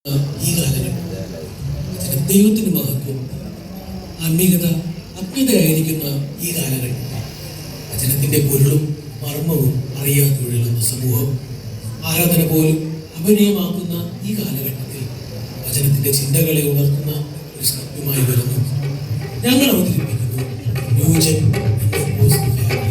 ഈ കാലഘട്ടം ദൈവത്തിന് മഹത്വം, ആത്മീയത അജ്ഞതയായിരിക്കുന്ന ഈ കാലഘട്ടത്തിൽ വചനത്തിന്റെ പൊരുളും മർമ്മവും അറിയാതെ ഒഴുകുന്ന സമൂഹം, ആരാധന പോലും അഭിനയമാക്കുന്ന ഈ കാലഘട്ടത്തിൽ വചനത്തിന്റെ ചിന്തകളെ ഉണർത്തുന്ന ഒരു സത്യമായി വരുന്നു. ഞങ്ങൾ അവതരിപ്പിക്കുന്നു ന്യൂജൻ പെന്തക്കോസ്റ്റ് ഫാമിലി.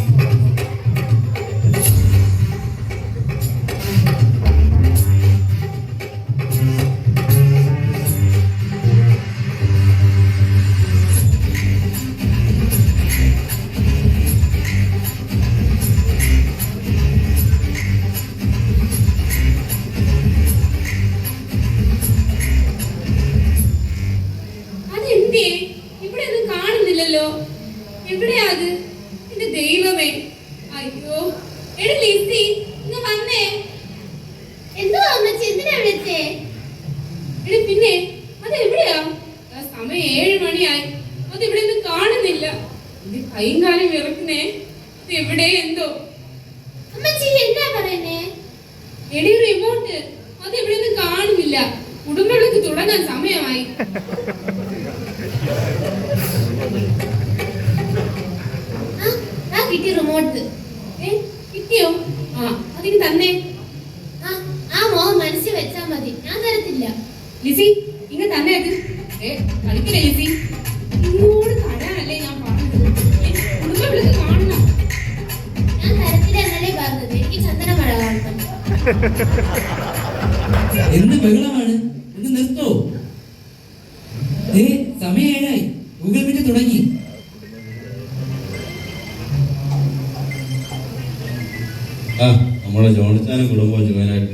എവിടെയാ അത്? എന്റെ ദൈവമേ, അയ്യോ എടി ലിസി, ഇന്ന് വന്നേ. എന്തോ അമ്മച്ചി, എന്തിനാ വിളിച്ചേ? എടി പിന്നെ അത് എവിടെയാ? സമയം 7 മണിയായി, അത് ഇവിടെ ഒന്നും കാണുന്നില്ല. എന്റെ കൈയും കാലും വിറക്കുന്നേ, അത് എവിടെ എന്തോ. അമ്മച്ചി എന്താ പറയുന്നേ? എടി റിമോട്ട്, അത് എവിടെ ഒന്നും കാണുന്നില്ല. കുടുംബവിളക്ക് തുടങ്ങാൻ സമയമായി. കിട്ടി റിമോട്ട്. കിട്ടിയോ? അതിന് തന്നെ. ആ മോഹൻ മനസ്സിൽ വെച്ചാ മതി, ഞാൻ തരത്തില്ല. ലിസി ഇങ്ങ് തന്നെ അത്. കളിക്കില്ല ലിസി, ഇങ്ങോട്ട് തരാനല്ലേ ഞാൻ പറഞ്ഞത്. കുടുംബവിളക്ക് കാണണം. ഞാൻ തരത്തില്ല എന്നല്ലേ പറഞ്ഞത്. എനിക്ക് ചന്ദനമഴ കാണണം. എന്ത് ബഹളമാണ്? ഒന്ന് നിർത്തോ? സമയം 7 ഗൂഗിൾ മീറ്റ് തുടങ്ങി. നമ്മുടെ ജോണിച്ചാനും കുടുംബവും ജോയിനായിട്ട്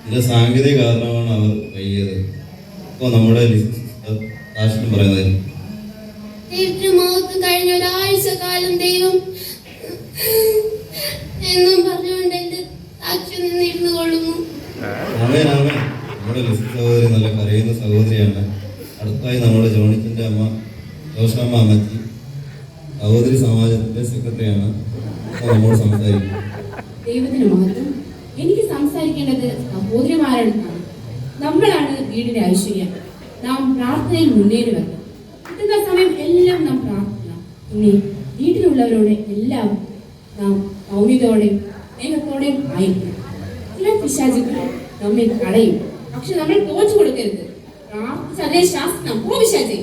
ഇതിന്റെ സാങ്കേതിക കാരണമാണ് അവർ വൈകിയത്. ഇപ്പോൾ നമ്മുടെ സാക്ഷ്യം പറയുന്നത് കഴിഞ്ഞ ഒരാഴ്ച കാലം ദൈവം എന്നും പറഞ്ഞുകൊണ്ട് എന്റെ സാക്ഷ്യം നിന്നിരുന്നു കൊള്ളുന്നു. നമ്മുടെ ലിസി സഹോദരി നല്ല കരയുന്ന സഹോദരിയാണ്. അടുത്തായി നമ്മുടെ ജോണിച്ചിന്റെ അമ്മ ജോഷമ്മ അമ്മച്ചി സഹോദരി സമാജത്തിന്റെ സെക്രട്ടറിയാണ്. നമ്മോട് സംസാരിക്കും. ദൈവത്തിന് മഹത്വം. എനിക്ക് സംസാരിക്കേണ്ടത് സഹോദരിമാരടുത്താണ്. നമ്മളാണ് വീടിന്റെ ഐശ്വര്യം. നാം പ്രാർത്ഥനയിൽ മുന്നേറി വരണം. കിട്ടുന്ന സമയം എല്ലാം നാം പ്രാർത്ഥിക്കണം. പിന്നെ വീട്ടിലുള്ളവരോട് എല്ലാം നാം സൗമ്യതയോടെയും സ്നേഹത്തോടെയും ആയിരിക്കണം. ചില പിശാചുക്കൾ നമ്മെ തടയും, പക്ഷെ നമ്മൾ തോച്ചു കൊടുക്കരുത്. പ്രാർത്ഥിച്ച് അതേ ശാസ്ത്രം പിശാചെ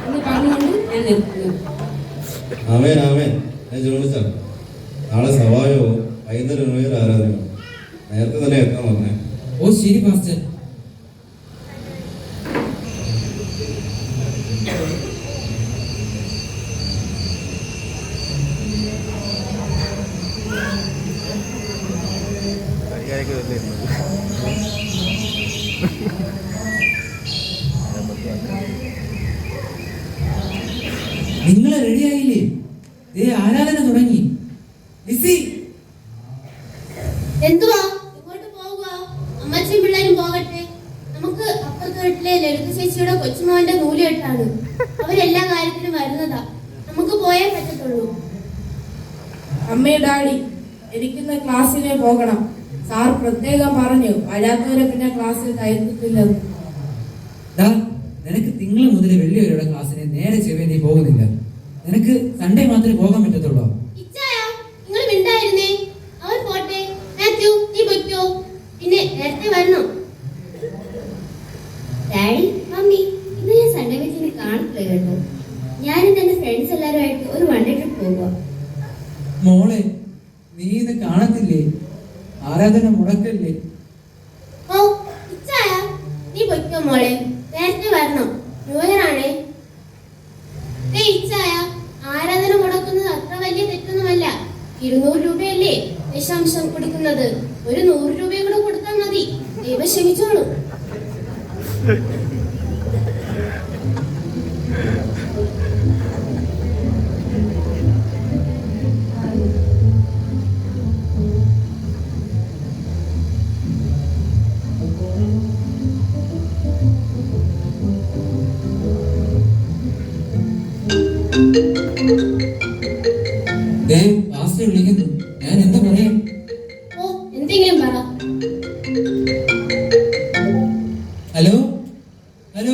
എന്ന് പറഞ്ഞുകൊണ്ട് ഞാൻ നിർത്തുന്നു. നാളെ സവായോ വൈകുന്നേരം ആരാധന നേരത്തെ തന്നെ എത്താൻ വന്നേ. ഓ ശരി പാസ്റ്റർ. നിങ്ങളെ റെഡിയായില്ലേ? ആരാധന തുടങ്ങി. ലിസി എന്തുവാ ഇങ്ങോട്ട് പോവുക? അമ്മച്ചിയും പിള്ളേരും പോകട്ടെ. നമുക്ക് അപ്പുറത്തെ വീട്ടിലെ ലളിത ചേച്ചിയുടെ കൊച്ചുമോന്റെ നൂലുകെട്ടാണ്. അവരെല്ലാ കാര്യത്തിനും വരുന്നതാ. നമുക്ക് പോയേ പറ്റത്തുള്ളൂ. അമ്മേ ഡാഡി, എനിക്കിന്ന് ക്ലാസ്സിലെ പോകണം. സാർ പ്രത്യേകം പറഞ്ഞു വരാത്തവരെ പിന്നെ ക്ലാസ്സിൽ കയറ്റത്തില്ലെന്ന്. നിനക്ക് തിങ്കൾ മുതൽ വെള്ളി വരെയുള്ള ക്ലാസ്സിന് നേരെ ചെവ്വേ നീ പോകുന്നില്ല. നിനക്ക് സൺഡേ മാത്രമേ പോകാൻ പറ്റത്തുള്ളൂ. നിങ്ങൾ മിണ്ടായിരുന്നേ. അവർ പോട്ടെ. മാത്യു, നീ പൊയ്ക്കോ. പിന്നെ നേരത്തെ വരണോ? ഡാഡി, മമ്മി, ഇന്ന് ഞാൻ സൺഡേ വെച്ചിന് കാണത്തില്ല കേട്ടോ. ഞാനും എന്റെ ഫ്രണ്ട്സ് എല്ലാവരുമായിട്ട് ഒരു വൺ ഡേ ട്രിപ്പ് പോകുക. മോളെ, നീ ഇത് കാണത്തില്ലേ? ആരാധന മുടക്കല്ലേ? ഓ ഇച്ചായ, നീ പൊയ്ക്കോ മോളെ. നേരത്തെ വരണം. ന്യൂ ഇയർ ആണേ. ഇച്ചായ, ആരാധന മുടക്കുന്നത് അത്ര വലിയ തെറ്റൊന്നുമല്ല. 200 രൂപയല്ലേ ദശാംശം കൊടുക്കുന്നത്. ഒരു 100 രൂപയും കൂടെ കൊടുത്താൽ മതി. ദൈവം ക്ഷമിച്ചോളൂ. വിളിക്കുന്നു. ഞാൻ എന്താ പറയാ? എന്തെങ്കിലും പറ. ഹലോ ഹലോ,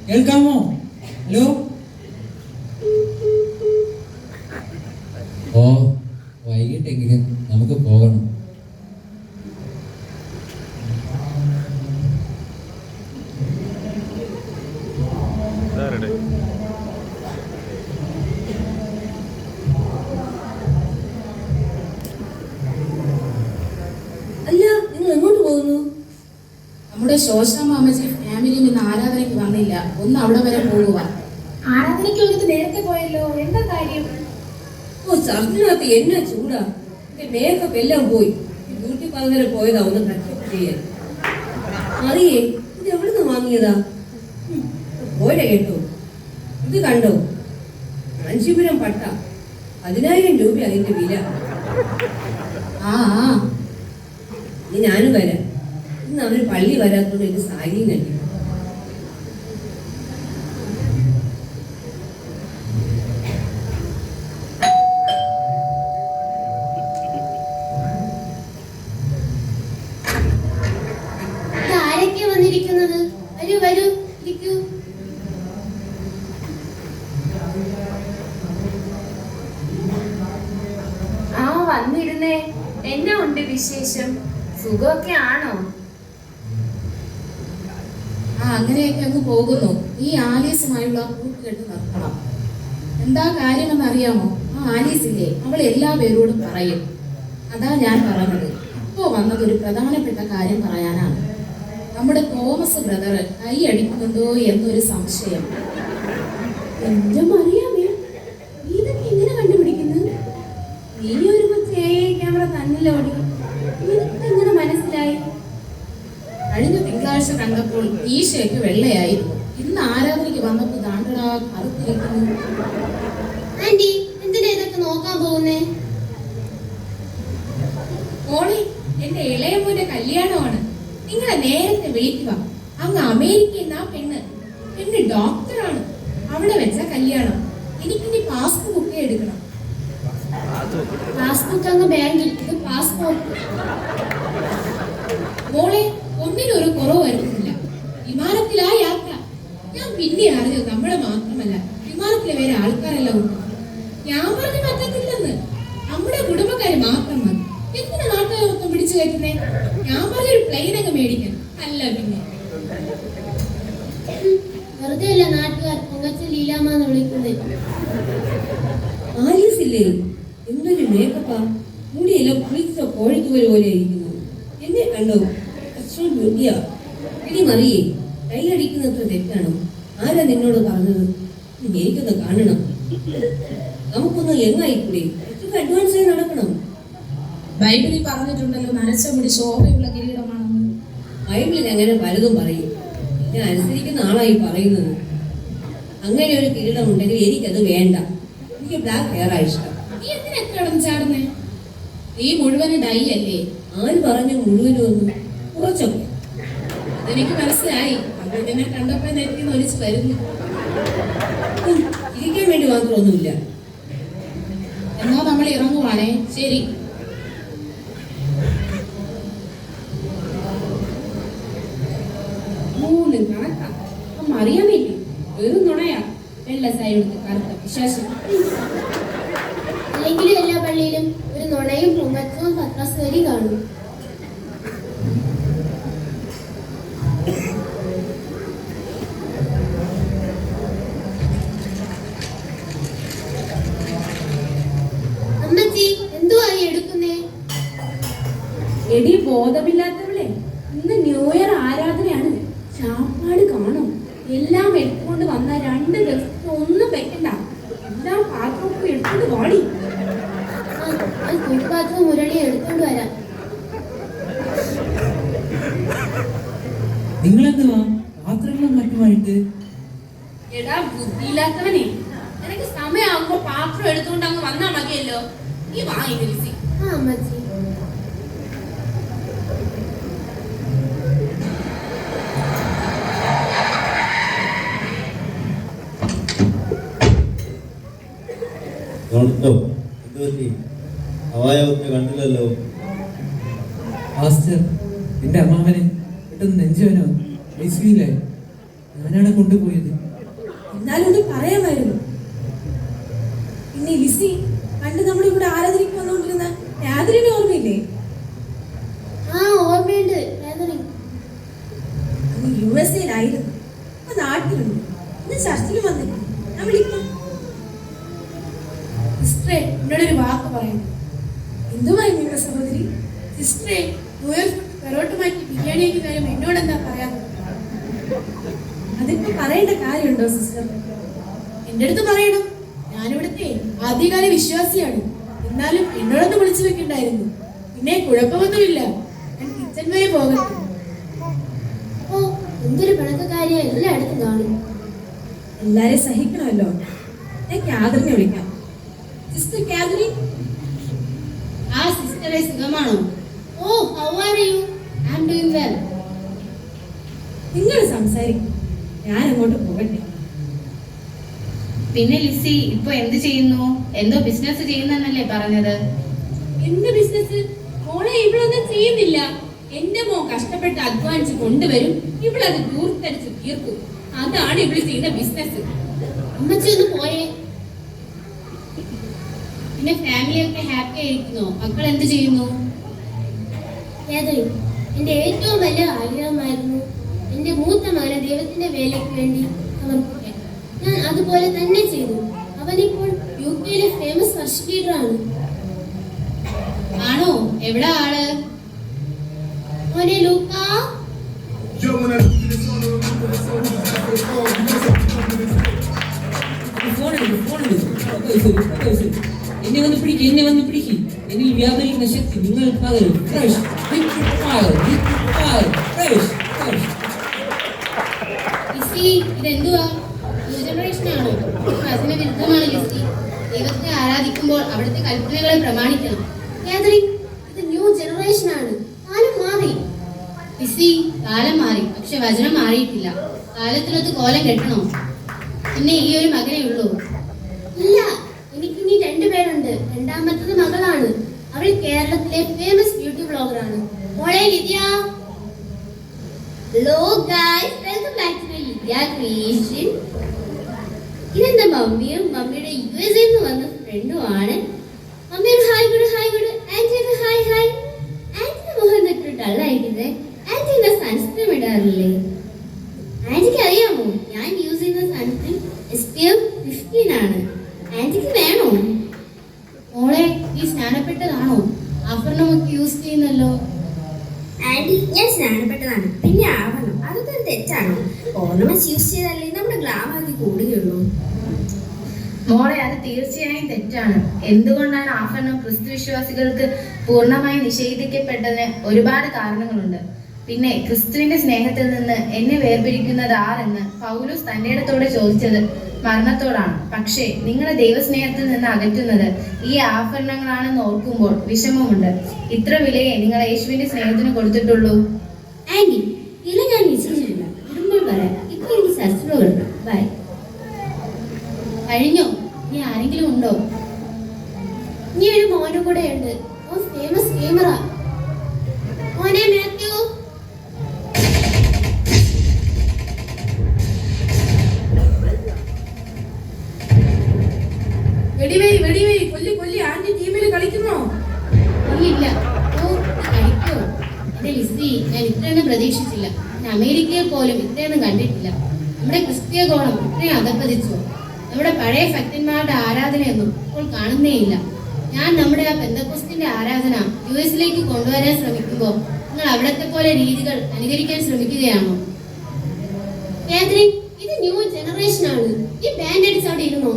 കേൾക്കാമോ? ഹലോ. ഓ, വൈകിട്ടെങ്കിലും നമുക്ക് പോകണം. അല്ല, നിങ്ങൾ എങ്ങോട്ട് പോകുന്നു? നമ്മുടെ ശോശാമാമച്ചി ഫാമിലി നിന്ന് ആരാധനയ്ക്ക് വന്നില്ല. ഒന്ന് അവിടെ വരെ പോകുക. ആരാധനയ്ക്ക് വന്നിട്ട് നേരത്തെ പോയല്ലോ, എന്താ കാര്യം? ഓ, ചർച്ചിനകത്ത് എന്നാ ചൂടാ. എന്റെ മേക്കപ്പ് എല്ലാം പോയി. ബ്യൂട്ടി പാർലറിൽ പോയതാ ഒന്ന് ടച്ചപ്പ് ചെയ്യാൻ. അറിയേ, ഇത് എവിടുന്ന് വാങ്ങിയതാ? പോരെ കേട്ടോ. ഇത് കണ്ടോ, കാഞ്ചീപുരം പട്ട, 10,000 രൂപ അതിന്റെ വില. ആ ഇനി ഞാനും വരാം. ഇന്ന് അവര് പള്ളി വരാത്തോണ്ട് എനിക്ക് സാരിയും കണ്ടി. ആരൊക്കെ വന്നിരിക്കുന്നത്? വരൂ വരൂ, ഇരിക്കൂ. ആ, വന്നിരുന്നേ. എന്നാ ഉണ്ട് വിശേഷം? സുഖമൊക്കെ ആണോ? അങ്ങനെയൊക്കെ അങ്ങ് പോകുന്നു. ഈ ആലീസുമായുള്ള കൂട്ടുകെട്ട് നിർത്തണം. എന്താ കാര്യമെന്ന് അറിയാമോ? ആ ആലീസില്ലേ, അവൾ എല്ലാ പേരോടും പറയും. അതാ ഞാൻ പറഞ്ഞത്. ഇപ്പോ വന്നത് ഒരു പ്രധാനപ്പെട്ട കാര്യം പറയാനാണ്. നമ്മുടെ തോമസ് ബ്രദർ കൈ അടിക്കുന്നുണ്ടോ എന്നൊരു സംശയം. എന്റെ മറിയാമേ, ഇതൊക്കെ എങ്ങനെ കണ്ടുപിടിക്കുന്നു? നീ ഒരു കൊച്ചു ക്യാമറ തന്നില്ലോടി, നിനക്ക് എങ്ങനെ മനസ്സിലായി? കഴിഞ്ഞ തിങ്കളാഴ്ച കണ്ടപ്പോൾ ഈശയൊക്കെ വെള്ളയായിരുന്നു. ഇന്ന് ആരാധനയ്ക്ക് വന്നപ്പോൾ ദാണ്ടടാ കറുത്തിരിക്കുന്നു. ആന്റി, എന്തിനാ ഇതൊക്കെ നോക്കാൻ പോകുന്നേ? മോളെ, എന്റെ ഇളയമോന്റെ കല്യാണമാണ്. നിങ്ങളെ നേരത്തെ വിളിക്കുക. അങ്ങ് അമേരിക്കയിൽ ആ പെണ്ണ് ഡോക്ടറാണ്. അവിടെ വെച്ച കല്യാണം. എനിക്കിനി പാസ്ബുക്ക് എടുക്കണം. പാസ്ബുക്ക് അങ്ങ് ബാങ്കിൽ, ഇത് പാസ്പോർട്ട്. മോളെ, ഒന്നിനും ഒരു കുറവ് വരുന്നില്ല. വിമാനത്തിലാ യാത്ര. ഞാൻ പിന്നെ അറിഞ്ഞത് നമ്മളെ മാത്രമല്ല, വിമാനത്തിലെ വേറെ ആൾക്കാരെല്ലാം ഉണ്ട്. ഞാൻ പറഞ്ഞു പറ്റത്തില്ലെന്ന്. നമ്മുടെ കുടുംബക്കാര് മാത്രം മതി. എന്തിനാ നാട്ടുകാർ മൊത്തം പിടിച്ചു കയറ്റുന്നേ? ഞാൻ പറഞ്ഞൊരു പ്ലെയിൻ അങ്ങ് മേടിക്കണം. അല്ല പിന്നെ വെറുതെ അല്ല നാട്ടുകാർ പൊങ്ങച്ച ലീലാമാന്ന് വിളിക്കുന്നത്. ആലീസില്ലേ, എന്തൊരു മേക്കപ്പാ. മുടിയെല്ലാം കുളിച്ച കോഴിത്തൂര് പോലെ ഇരിക്കുന്നു. എന്നെ കണ്ടോ? ബ്യൂട്ടിയാ. ഇനി മറിയേ, കൈയടിക്കുന്നത്ര തെറ്റാണോ? ആരാ നിന്നോട് പറഞ്ഞത്? എനിക്കൊന്ന് കാണണം. നമുക്കൊന്ന് എങ്ങായിക്കൂടെ? കുറച്ചൊക്കെ അഡ്വാൻസ് ആയി നടക്കണം. ബൈബിളിൽ പറഞ്ഞിട്ടുണ്ടല്ലോ, നരച്ച മുടി ശോഭയുള്ള കിരീടമാണെന്ന്. ബൈബിളിൽ അങ്ങനെ പലതും പറയും. ഞാൻ അനുസരിക്കുന്ന ആളായി പറയുന്നത്. അങ്ങനെ ഒരു കിരീടം ഉണ്ടെങ്കിൽ എനിക്കത് വേണ്ട. എനിക്ക് ബ്ലാക്ക് ഹെയറാ ഇഷ്ടം. നീ എന്തിനാ എത്ര കിടന്ന് ചാടുന്നേ? നീ മുഴുവന് ഡൈ അല്ലേ? ആര് പറഞ്ഞു മുഴുവനും ഒന്നും? കുറച്ചൊക്കെ. അതെനിക്ക് മനസ്സിലായി. അതിനെ കണ്ടപ്പോ നെറ്റി നൊലിച്ച് വരുന്നു. ഇരിക്കാൻ വേണ്ടി മാത്രമൊന്നുമില്ല. എന്നാ നമ്മൾ ഇറങ്ങുവാണേ. ശരി. മൂന്ന് കണക്കാ. അറിയാമില്ലേ, വെറും നുണയാ. വെള്ള സാരിയെടുത്ത് കറുത്ത വിശ്വാസം. അല്ലെങ്കിലും എല്ലാ പള്ളിയിലും ഒരു നുണയും പൊങ്ങച്ചവും പത്രാസുവരിയും കാണും. അമ്മച്ചി, എന്തുവാ ഈ എടുക്കുന്നേ? എടി ബോധമില്ലാത്തവളെ, ഇന്ന് ന്യൂ ഇയർ ആരാധനയാണ്. ചാപ്പാട് കാണും. എല്ലാം എടുത്തുകൊണ്ട് വന്ന 2 ദിവസത്തിന് ഒന്നും വെക്കണ്ട. എല്ലാം പാത്രമൊക്കെ എടുത്തുകൊണ്ട് വാടി. ഞാൻ കുടിപ്പാത്രവും മുരളി എടുത്തോണ്ട് വരാം. നിങ്ങളെന്തുവാ പാത്രങ്ങളും മറ്റുമായിട്ട്? എടാ ബുദ്ധിയില്ലാത്തവനെ, നിനക്ക് സമയമാകുമ്പോ പാത്രം എടുത്തുകൊണ്ട് അങ്ങ് വന്നാ മതിയല്ലോ. നീ വാങ്ങിട്ട് ലിസി. ആ അമ്മച്ചി. എന്തുപറ്റി? അവായവത്തെ കണ്ടില്ലല്ലോ. മാസ്റ്റർ, എന്റെ അമ്മാവന് പെട്ടെന്ന് നെഞ്ചുവനോ ഐസിയില്ലേ ഞാനാണ് കൊണ്ടുപോയത്. എന്നാലും ഒന്ന് പറയാമായിരുന്നു. പിന്നെ ലിസി പണ്ട് നമ്മുടെ ഇവിടെ ആരാധനയ്ക്ക് വന്നുകൊണ്ടിരുന്ന രാത്രിയുടെ ഓർമ്മയില്ലേ? ആ ഓർമ്മയുണ്ട് കാതറിൻ. അന്ന് USA-ലായിരുന്നു. അപ്പൊ നാട്ടിലുണ്ട്. ഇന്ന് ചർച്ചിൽ വന്നില്ല. ഞാൻ വിളിക്കാം. സിസ്റ്ററെ എന്നോടൊരു വാക്ക് പറയണം. എന്തുമായി നിങ്ങളുടെ സഹോദരി? സിസ്റ്ററെ ന്യൂഇയർ പെറോട്ട് മാറ്റി ബിരിയാണിക്ക് കാര്യം എന്നോടെന്താ പറയാതെ? അതിപ്പോ പറയേണ്ട കാര്യമുണ്ടോ സിസ്റ്റർ? എന്റെ അടുത്ത് പറയണം. ഞാനിവിടുത്തെ ആദ്യകാല വിശ്വാസിയാണ്. എന്നാലും എന്നോടൊന്ന് വിളിച്ചു വെക്കണ്ടായിരുന്നു. പിന്നെ കുഴപ്പമൊന്നുമില്ല, ഞാൻ കിച്ചൺ വരെ പോകട്ടെ. ഓ എന്തൊരു പിണക്കക്കാരിയ എല്ലായിടത്തും കാണും. എല്ലാരെയും സഹിക്കണമല്ലോ. ഞാൻ കാതറിനെ വിളിക്കാം. Sister Catherine. ആ സിസ്റ്ററെ സുഖമാണോ? Oh how are you? I am doing well. നിങ്ങൾ സംസാരിക്കും, ഞാൻ അങ്ങോട്ട് പോകട്ടെ. പിന്നെ ലിസി ഇപ്പൊ എന്ത് ചെയ്യുന്നു? എന്തോ ബിസിനസ് ചെയ്യുന്നെന്നല്ലേ പറഞ്ഞത്? എന്ത് ബിസിനസ്? മോളെ ഇവളൊന്നും ചെയ്യുന്നില്ല. എന്റെ മോൻ കഷ്ടപ്പെട്ട് അധ്വാനിച്ച് കൊണ്ടുവരും, ഇവളത് ദൂർത്തടിച്ച് തീർക്കും. അതാണ് ഇവള് ചെയ്യുന്ന ബിസിനസ്. അമ്മച്ചി ഒന്ന് പോയേ. പിന്നെ ഫാമിലിയൊക്കെ ഹാപ്പി ആയിരിക്കുന്നോ? മക്കൾ എന്ത് ചെയ്യുന്നു? കാതറിൻ, എന്റെ ഏറ്റവും വലിയ ആഗ്രഹമായിരുന്നു എന്റെ മൂത്ത മകനെ ദൈവത്തിന്റെ വേലയ്ക്ക് വേണ്ടി സമർപ്പിക്കാൻ. ഞാൻ അതുപോലെ തന്നെ ചെയ്തു. അവനിപ്പോൾ UK-യിലെ ഫേമസ് വർഷിപ്പ് ലീഡറാണ്. ആണോ? എവിടെ ആള്? മോനെ ലൂക്കാ. എന്നെ വന്ന് പിടിക്കും, എന്നെ വന്ന് പിടിക്കും. എന്നിൽ വ്യാപരിക്കുന്ന ശക്തി നിങ്ങൾ പകരും. Fresh, liquid fire, liquid fire, fresh, fresh. Lissy ഇതെന്തുവാ? ന്യൂ ജനറേഷൻ ആണോ? വചന വിരുദ്ധമാണ് ലിസി. ദൈവത്തെ ആരാധിക്കുമ്പോൾ അവിടുത്തെ കൽപ്പനകളെ പ്രമാണിക്കണം. കാതറിൻ, ഇത് ന്യൂ ജനറേഷൻ ആണ്. കാലം മാറി. ലിസി, കാലം മാറി, പക്ഷെ വചനം മാറിയിട്ടില്ല. കാലത്തിനൊത്ത് കോലം കെട്ടണോ? പിന്നെ ഈ ഒരു മകനേ ഉള്ളൂ? ഇല്ല, എനിക്കിനി 2 പേരുണ്ട്. രണ്ടാമത്തത് മകളാണ്. അവൾ കേരളത്തിലെ ഫേമസ് ബ്യൂട്ടി ബ്ലോഗറാണ്. മോളെ Lydia. Hello guys, welcome back to Lydia creation. ഇതെന്റെ മമ്മിയും മമ്മിയുടെ USA നിന്ന് വന്ന ഫ്രണ്ടുമാണ്. മമ്മിയുടെ ഹായ് ഗുഡ് ഹായ് ഗുഡ്. ആന്റിയുടെ ഹായ് ഹായ്. ആന്റിന്റെ മുഖം തൊട്ട് ഡള്ളായിരിക്കുന്നത്. ആന്റി എന്താ സൺസ്ക്രീം ഇടാറില്ലേ? ആന്റിക്ക് അറിയാമോ, ഞാൻ യൂസ് ചെയ്യുന്ന സൺസ്ക്രീം SPF 15 ആണ്. ആന്റിക്ക് വേണോ? മോളെ, നീ സ്നാനപ്പെട്ടതാണോ? ആഭരണമൊക്കെ യൂസ് ചെയ്യുന്നല്ലോ. ആന്റി, ഞാൻ സ്നാനപ്പെട്ടതാണ്. പിന്നെ ആവണം, അതൊക്കെ തെറ്റാണോ? ഓർണമെന്റ്സ് യൂസ് ചെയ്താലേ നമ്മുടെ ഗ്ലാമർ കൂടുകയുള്ളൂ. മോളെ, അത് തീർച്ചയായും തെറ്റാണ്. എന്തുകൊണ്ടാണ് ആഭരണം ക്രിസ്തു വിശ്വാസികൾക്ക് പൂർണ്ണമായി നിഷേധിക്കപ്പെട്ടതിന് ഒരുപാട് കാരണങ്ങളുണ്ട്. പിന്നെ ക്രിസ്തുവിന്റെ സ്നേഹത്തിൽ നിന്ന് എന്നെ വേർപിരിക്കുന്നത് ആരെന്ന് പൗലോസ് തന്റെ ഇടത്തോടെ ചോദിച്ചത് മരണത്തോടാണ്. പക്ഷേ നിങ്ങളെ ദൈവസ്നേഹത്തിൽ നിന്ന് അകറ്റുന്നത് ഈ ആഭരണങ്ങളാണെന്ന് ഓർക്കുമ്പോൾ വിഷമമുണ്ട്. ഇത്ര വിലയെ നിങ്ങൾ യേശുവിന്റെ സ്നേഹത്തിന് കൊടുത്തിട്ടുള്ളൂ. ആന്റി, ഇല്ല ഞാൻ നിശ്ചയിച്ചിട്ടില്ല. ഇടുമ്പോൾ പറയാം. ഇപ്പൊ എനിക്ക് ചർച്ചിൽ പോകണം. ബൈ. കഴിഞ്ഞോ? ഇനി ആരെങ്കിലും ഉണ്ടോ? ഇനി ഒരു മോനും കൂടെ ഉണ്ട്. ഓ ഫേമസ് ഗെയിമറാ. മോനെ മാത്യു. വെടിവെയ് വെടിവെയ്, കൊല്ലി കൊല്ലി. ആന്റി ടീമിൽ കളിക്കുമോ? ഇല്ല. ഓ, കഴിക്കോ? എന്റെ ലിസി, ഞാൻ ഇത്രയൊന്നും പ്രതീക്ഷിച്ചില്ല. ഞാൻ അമേരിക്കയിൽ പോലും ഇത്രയൊന്നും കണ്ടിട്ടില്ല. നമ്മുടെ ക്രിസ്തീയ ഗോളം ഇത്രയും അധപ്പതിച്ചു. നമ്മുടെ പഴയ ഭക്തന്മാരുടെ ആരാധനയൊന്നും ഇപ്പോൾ കാണുന്നേയില്ല. ഞാൻ നമ്മുടെ ആ പെന്തക്കോസ്തിന്റെ ആരാധന US-ലേക്ക് കൊണ്ടുവരാൻ ശ്രമിക്കുമ്പോൾ നിങ്ങൾ അവിടത്തെ പോലെ രീതികൾ അനുകരിക്കാൻ ശ്രമിക്കുകയാണോ? കാതറിൻ, ഇത് ന്യൂ ജനറേഷൻ ആണ്. ഈ ബാൻഡ് അടിച്ച് അവിടെ ഇരുന്നോ?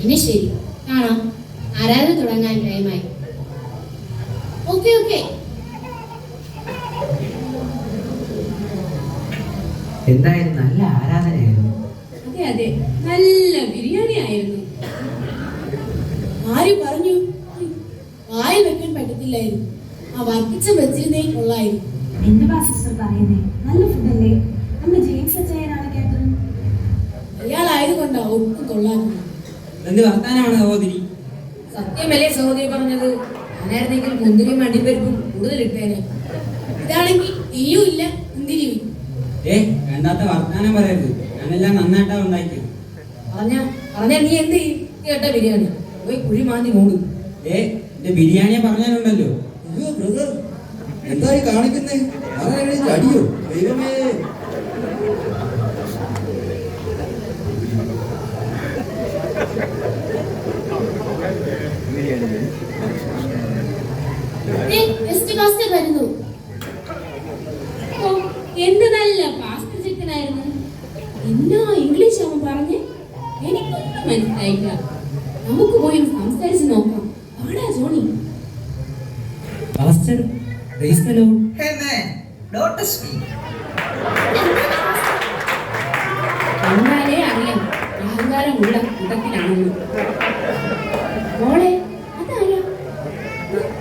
ഇനി ശരി, കാണാം. ആരാധന തുടങ്ങാൻ ടൈമായി. Okay okay. എന്തായാലും നല്ല ആരാധനയായിരുന്നു. അതെ അതെ, നല്ല ബിരിയാണി ആയിരുന്നു. ആര് പറഞ്ഞു? വായിൽ വെക്കാൻ പറ്റത്തില്ലായിരുന്നു. ആ വർക്കിച്ച വെച്ചിരുന്നേ കൊള്ളായിരുന്നു. എന്തുവാ സിസ്റ്റർ പറയുന്നേ? നല്ല ഫുഡല്ലേ? നമ്മുടെ ജെയിംസ് അച്ചായനാണ് കേട്ടത്. അയാളായതുകൊണ്ടാ ഒട്ടും കൊള്ളാത്തത്. എന്ത് വർത്താനമാണ് സഹോദരി? സത്യമല്ലേ സഹോദരി പറഞ്ഞത്? ഞാനായിരുന്നെങ്കിൽ മുന്തിരിയും അണ്ടിപ്പരിപ്പും കൂടുതൽ ഇട്ടേനെ. ഇതാണെങ്കിൽ തീയും ഇല്ല മുന്തിരിയും. വേണ്ടാത്ത വർത്താനം പറയരുത്. ഞാനെല്ലാം നന്നായിട്ടാ ഉണ്ടാക്കിയത്. പറഞ്ഞാ നീ എന്ത് ചെയ്യും? നീ കേട്ട ബിരിയാണി പോയി കുഴി മാന്തി മൂടും. എന്റെ ബിരിയാണിയെ പറഞ്ഞാലുണ്ടല്ലോ. അയ്യോ ബ്രദർ, എന്തായി കാണിക്കുന്നേ? അടിയോ ദൈവമേ. ഗസ്റ്റ് മാസ്റ്റർ വരുന്നു. ഓ, എന്ത് നല്ല പാസ്ത ചിക്കൻ ആയിരുന്നു. എന്നാ ഇംഗ്ലീഷ് അവൻ പറഞ്ഞ് എനിക്കൊന്നും മനസ്സിലായില്ല. നമുക്ക് പോയി ഒന്ന് സംസാരിച്ച് നോക്കാം. ആടാ Johnny. Pastor, praise the lord. കണ്ടാലേ അറിയാം അഹങ്കാരമുള്ള കൂട്ടത്തിലാണെന്ന്. മോളെ അതാരാ?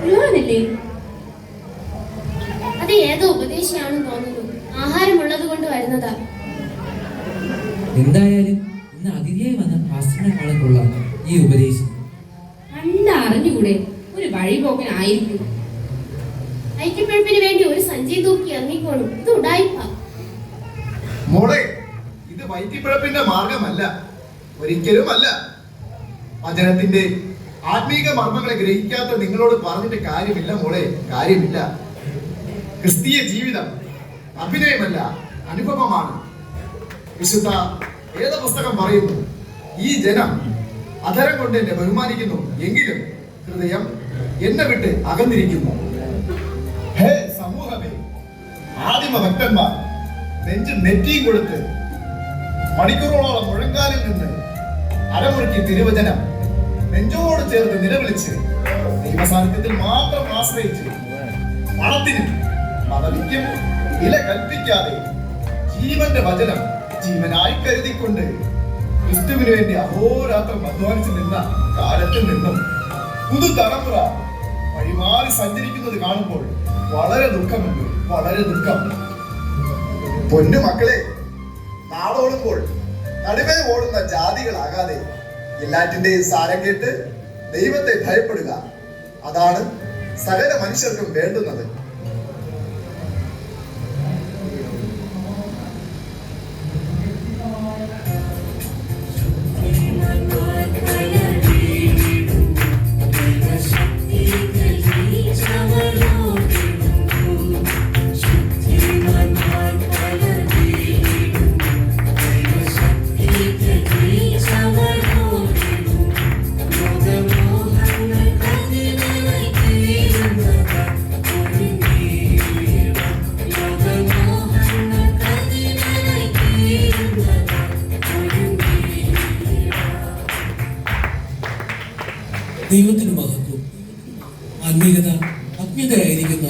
ഉള്ളവനല്ലേ? അത് ഏതോ ഉപദേശിയാണെന്ന് തോന്നുന്നു. ആഹാരമുള്ളത് കൊണ്ട് വരുന്നതാ. എന്തായാലും ഇന്ന് അതിഥിയായി വന്ന പാസ്റ്ററിനെക്കാളും കൊള്ളാം ഈ ഉപദേശം. കണ്ടറിഞ്ഞുകൂടെ? ഒരു വഴിപോക്കനായിരിക്കും. ഐക്യപ്പിഴപ്പിന് വേണ്ടി ഒരു സഞ്ചി തൂക്കി ഇറങ്ങിക്കോളും. ഇത് ഉടായിപ്പ. മോളെ, ഇത് വൈറ്റിപ്പിഴപ്പിന്റെ മാർഗമല്ല, ഒരിക്കലും അല്ല. വചനത്തിന്റെ ആത്മീക മർമ്മങ്ങളെ ഗ്രഹിക്കാത്ത നിങ്ങളോട് പറഞ്ഞിട്ട് കാര്യമില്ല മോളെ, കാര്യമില്ല. ക്രിസ്തീയ ജീവിതം അഭിനയമല്ല, അനുഭവമാണ്. വിശുദ്ധ വേദപുസ്തകം പറയുന്നു, ഈ ജനം അധരം കൊണ്ട് എന്നെ ബഹുമാനിക്കുന്നു, എങ്കിലും ഹൃദയം എന്നെ വിട്ട് അകന്നിരിക്കുന്നു. ഹേ സമൂഹമേ, ആദിമ ഭക്തന്മാർ നെഞ്ചും നെറ്റിയും കൊടുത്ത് മണിക്കൂറുകളോളം മുഴങ്കാലിൽ നിന്ന് അരമുറുക്കി തിരുവചനം നെഞ്ചോട് ചേർത്ത് നിലവിളിച്ച് ദൈവസാന്നിധ്യത്തിൽ മാത്രം ആശ്രയിച്ച് പണത്തിനും പദവിക്കും വില കൽപ്പിക്കാതെ ജീവന്റെ വചനം ജീവനായി കരുതിക്കൊണ്ട് ക്രിസ്തുവിന് വേണ്ടി അഹോരാത്രം അധ്വാനിച്ചു നിന്ന കാലത്തിൽ നിന്നും പുതുതലമുറ വഴിമാറി സഞ്ചരിക്കുന്നത് കാണുമ്പോൾ വളരെ ദുഃഖമുണ്ട്, വളരെ ദുഃഖം. പൊന്നു മക്കളെ, നാടോടുമ്പോൾ നടുവേ ഓടുന്ന ജാതികളാകാതെ എല്ലാറ്റിന്റെയും സാരം കേട്ട് ദൈവത്തെ ഭയപ്പെടുക. അതാണ് സകല മനുഷ്യർക്കും വേണ്ടുന്നത്. ദൈവത്തിന് മഹത്വം. ആത്മീയത അജ്ഞതയായിരിക്കുന്ന